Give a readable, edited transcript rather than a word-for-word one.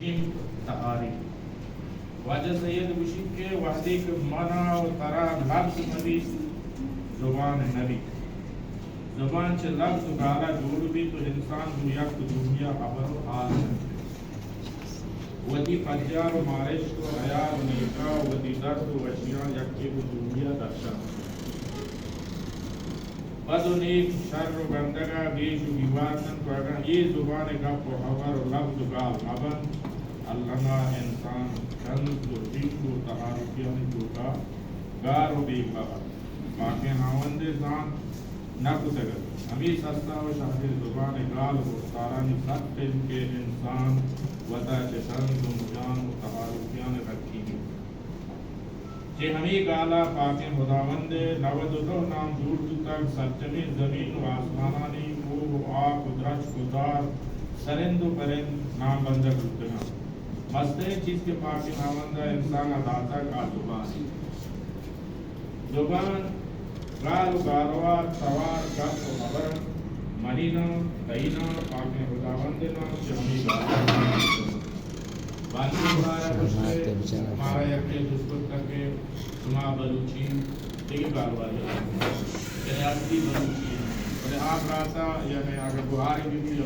ام تہاری واجہ سید گوشی کے وحدی کے منا و ترا لفظ نبی زبان نبی زبان چھ لفظ گالا جوڑ بھی تو انسان دو یک دنیا خبر و حال ودی فجار و مارش و عیار و نیکا ودی درد و وشیان یکی و دنیا درشان بد و نیک شر و بندگا بیش و بیوارتن تو اگر یہ زبان گپ و حور و لفظ گال مبن علمہ انسان چند و ذکر و تحارفیان جوتا گار و بیگ بغر باقی ناوند زان نکو سگر ہمیں سستا و شاہد زبان گال و سارانی سخت کے انسان وطا چند و مجان و تحارفیان رکھی گی کہ ہمیں گالا پاک خداوند نود و دو نام دور تک سچمی زمین و آسمانانی کوہ و آب و درج و دار سرند و پرند نام بندر رکھنا مسئلہ چیز کے پاک خداوند انسان داتا کا زبان گال و گالوار سوار گپ و خبر مہینہ دہینہ پاک خداوند نام سے ہمیں گالا ہمارا یکی دسپت کر کے سما بلوچی دیکھیں گالواری یعنی اصلی بلوچی یعنی آپ راتا یعنی اگر بہاری بھی